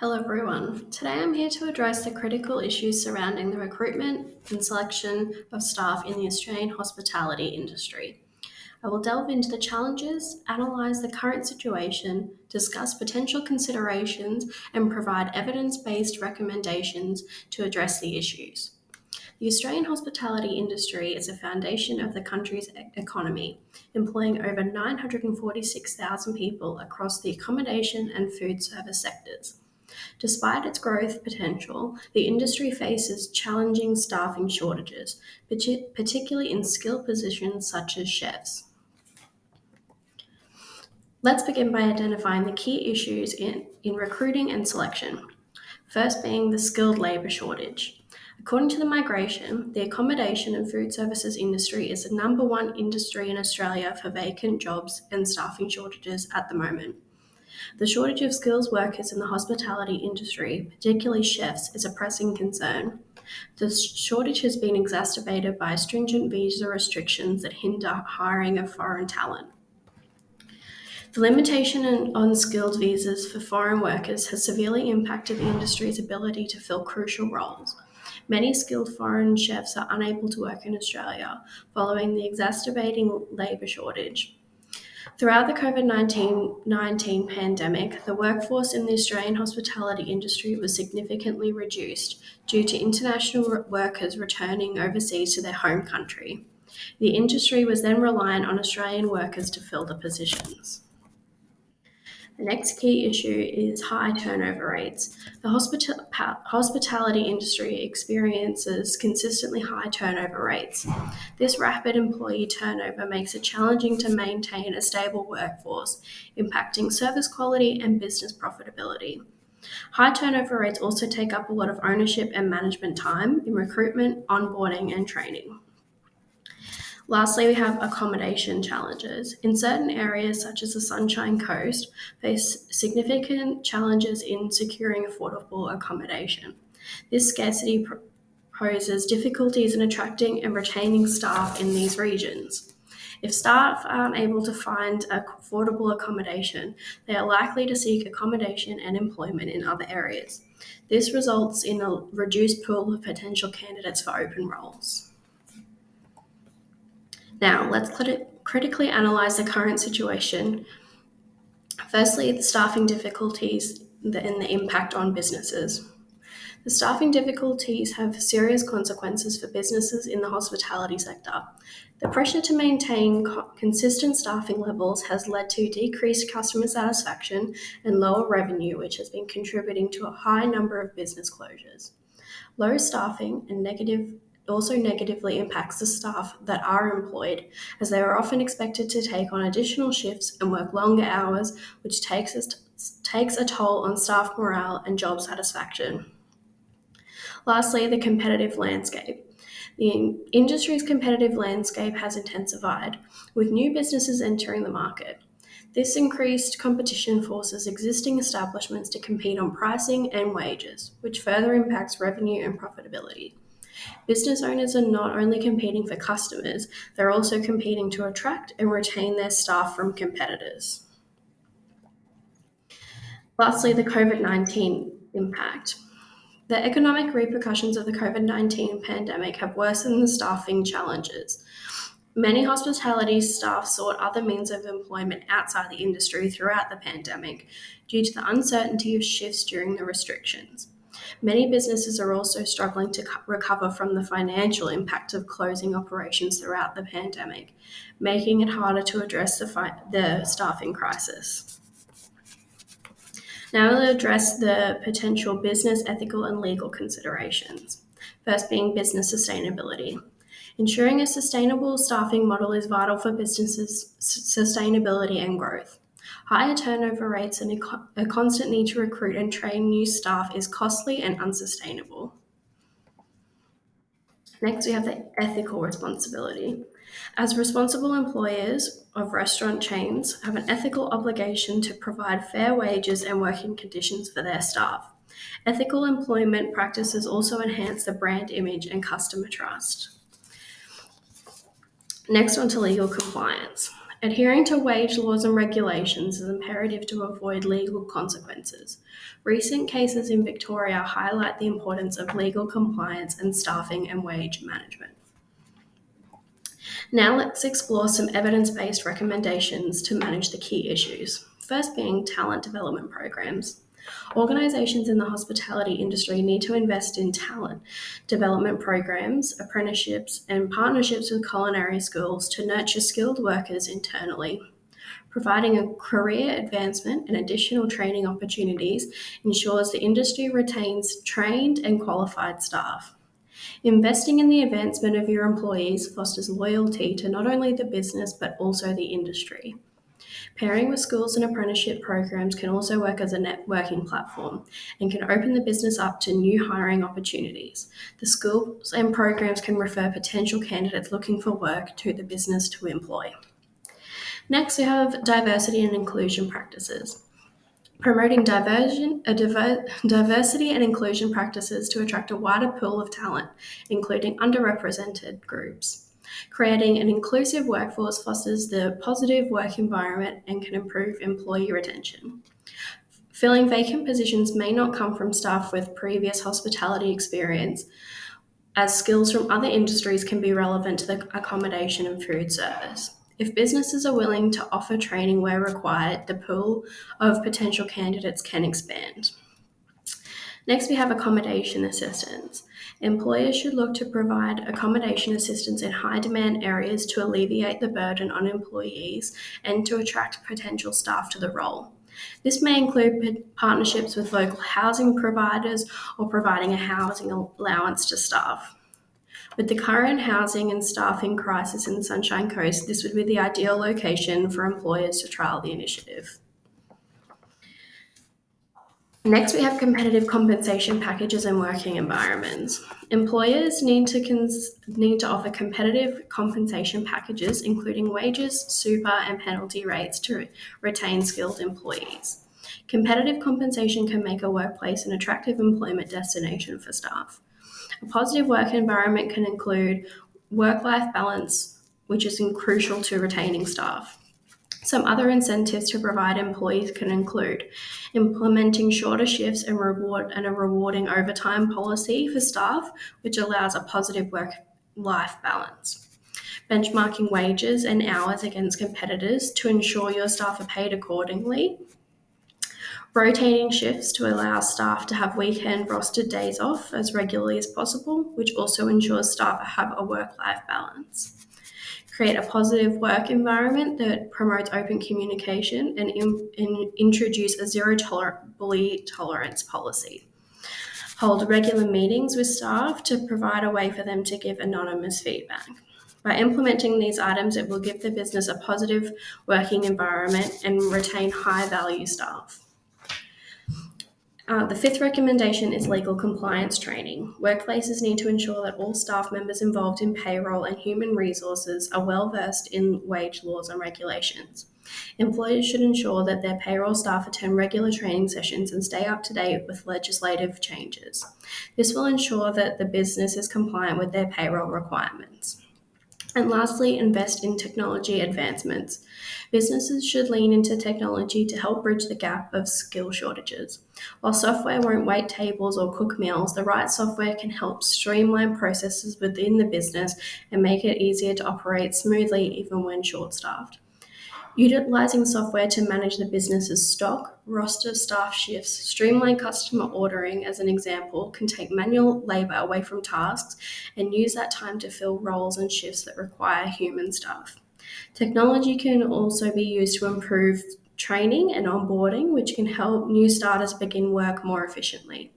Hello everyone. Today I'm here to address the critical issues surrounding the recruitment and selection of staff in the Australian hospitality industry. I will delve into the challenges, analyse the current situation, discuss potential considerations, and provide evidence based recommendations to address the issues. The Australian hospitality industry is a foundation of the country's economy, employing over 946,000 people across the accommodation and food service sectors. Despite its growth potential, the industry faces challenging staffing shortages, particularly in skilled positions such as chefs. Let's begin by identifying the key issues in recruiting and selection. First being the skilled labour shortage. According to the migration, the accommodation and food services industry is the number one industry in Australia for vacant jobs and staffing shortages at the moment. The shortage of skilled workers in the hospitality industry, particularly chefs, is a pressing concern. The shortage has been exacerbated by stringent visa restrictions that hinder hiring of foreign talent. The limitation on skilled visas for foreign workers has severely impacted the industry's ability to fill crucial roles. Many skilled foreign chefs are unable to work in Australia following the exacerbating labour shortage. Throughout the COVID-19 pandemic, the workforce in the Australian hospitality industry was significantly reduced due to international workers returning overseas to their home country. The industry was then reliant on Australian workers to fill the positions. The next key issue is high turnover rates. The hospitality industry experiences consistently high turnover rates. This rapid employee turnover makes it challenging to maintain a stable workforce, impacting service quality and business profitability. High turnover rates also take up a lot of ownership and management time in recruitment, onboarding, and training. Lastly, we have accommodation challenges. In certain areas, such as the Sunshine Coast, face significant challenges in securing affordable accommodation. This scarcity poses difficulties in attracting and retaining staff in these regions. If staff aren't able to find affordable accommodation, they are likely to seek accommodation and employment in other areas. This results in a reduced pool of potential candidates for open roles. Now, let's critically analyse the current situation. Firstly, the staffing difficulties and the impact on businesses. The staffing difficulties have serious consequences for businesses in the hospitality sector. The pressure to maintain consistent staffing levels has led to decreased customer satisfaction and lower revenue, which has been contributing to a high number of business closures. Low staffing also negatively impacts the staff that are employed, as they are often expected to take on additional shifts and work longer hours, which takes a toll on staff morale and job satisfaction. Lastly, the competitive landscape. The industry's competitive landscape has intensified, with new businesses entering the market. This increased competition forces existing establishments to compete on pricing and wages, which further impacts revenue and profitability. Business owners are not only competing for customers, they're also competing to attract and retain their staff from competitors. Lastly, the COVID-19 impact. The economic repercussions of the COVID-19 pandemic have worsened the staffing challenges. Many hospitality staff sought other means of employment outside the industry throughout the pandemic due to the uncertainty of shifts during the restrictions. Many businesses are also struggling to recover from the financial impact of closing operations throughout the pandemic, making it harder to address the staffing crisis. Now we'll address the potential business, ethical, and legal considerations. First being business sustainability. Ensuring a sustainable staffing model is vital for businesses' sustainability and growth. Higher turnover rates and a constant need to recruit and train new staff is costly and unsustainable. Next, we have the ethical responsibility. As responsible employers of restaurant chains have an ethical obligation to provide fair wages and working conditions for their staff. Ethical employment practices also enhance the brand image and customer trust. Next, on to legal compliance. Adhering to wage laws and regulations is imperative to avoid legal consequences. Recent cases in Victoria highlight the importance of legal compliance and staffing and wage management. Now let's explore some evidence-based recommendations to manage the key issues. First being talent development programs. Organisations in the hospitality industry need to invest in talent development programs, apprenticeships, and partnerships with culinary schools to nurture skilled workers internally. Providing a career advancement and additional training opportunities ensures the industry retains trained and qualified staff. Investing in the advancement of your employees fosters loyalty to not only the business but also the industry. Pairing with schools and apprenticeship programs can also work as a networking platform and can open the business up to new hiring opportunities. The schools and programs can refer potential candidates looking for work to the business to employ. Next, we have diversity and inclusion practices. Promoting diversity and inclusion practices to attract a wider pool of talent, including underrepresented groups. Creating an inclusive workforce fosters the positive work environment and can improve employee retention. Filling vacant positions may not come from staff with previous hospitality experience, as skills from other industries can be relevant to the accommodation and food service. If businesses are willing to offer training where required, the pool of potential candidates can expand. Next, we have accommodation assistance. Employers should look to provide accommodation assistance in high demand areas to alleviate the burden on employees and to attract potential staff to the role. This may include partnerships with local housing providers or providing a housing allowance to staff. With the current housing and staffing crisis in the Sunshine Coast, this would be the ideal location for employers to trial the initiative. Next, we have competitive compensation packages and working environments. Employers need to offer competitive compensation packages, including wages, super, and penalty rates to retain skilled employees. Competitive compensation can make a workplace an attractive employment destination for staff. A positive work environment can include work-life balance, which is crucial to retaining staff. Some other incentives to provide employees can include implementing shorter shifts and a rewarding overtime policy for staff, which allows a positive work-life balance. Benchmarking wages and hours against competitors to ensure your staff are paid accordingly. Rotating shifts to allow staff to have weekend rostered days off as regularly as possible, which also ensures staff have a work-life balance. Create a positive work environment that promotes open communication and introduce a zero bully tolerance policy. Hold regular meetings with staff to provide a way for them to give anonymous feedback. By implementing these items, it will give the business a positive working environment and retain high-value staff. The fifth recommendation is legal compliance training. Workplaces need to ensure that all staff members involved in payroll and human resources are well versed in wage laws and regulations. Employers should ensure that their payroll staff attend regular training sessions and stay up to date with legislative changes. This will ensure that the business is compliant with their payroll requirements. And lastly, invest in technology advancements. Businesses should lean into technology to help bridge the gap of skill shortages. While software won't wait tables or cook meals, the right software can help streamline processes within the business and make it easier to operate smoothly even when short-staffed. Utilizing software to manage the business's stock, roster staff shifts, streamline customer ordering as an example, can take manual labor away from tasks and use that time to fill roles and shifts that require human staff. Technology can also be used to improve training and onboarding, which can help new starters begin work more efficiently.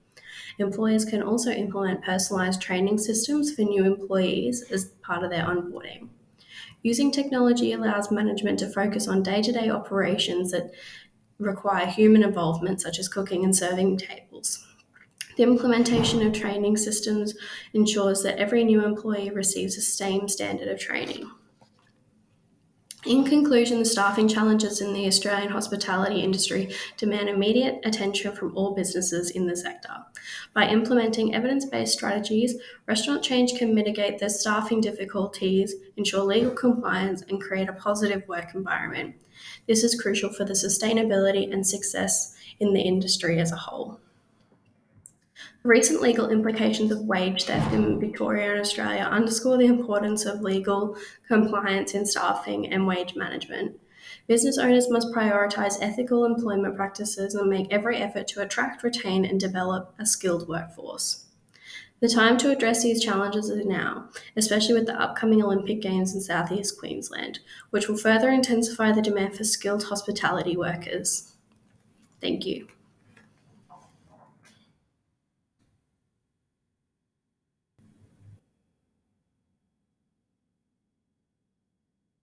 Employers can also implement personalized training systems for new employees as part of their onboarding. Using technology allows management to focus on day-to-day operations that require human involvement, such as cooking and serving tables. The implementation of training systems ensures that every new employee receives the same standard of training. In conclusion, the staffing challenges in the Australian hospitality industry demand immediate attention from all businesses in the sector. By implementing evidence based strategies, restaurant chains can mitigate their staffing difficulties, ensure legal compliance, and create a positive work environment. This is crucial for the sustainability and success in the industry as a whole. Recent legal implications of wage theft in Victoria and Australia underscore the importance of legal compliance in staffing and wage management. Business owners must prioritise ethical employment practices and make every effort to attract, retain, and develop a skilled workforce. The time to address these challenges is now, especially with the upcoming Olympic Games in southeast Queensland, which will further intensify the demand for skilled hospitality workers. Thank you.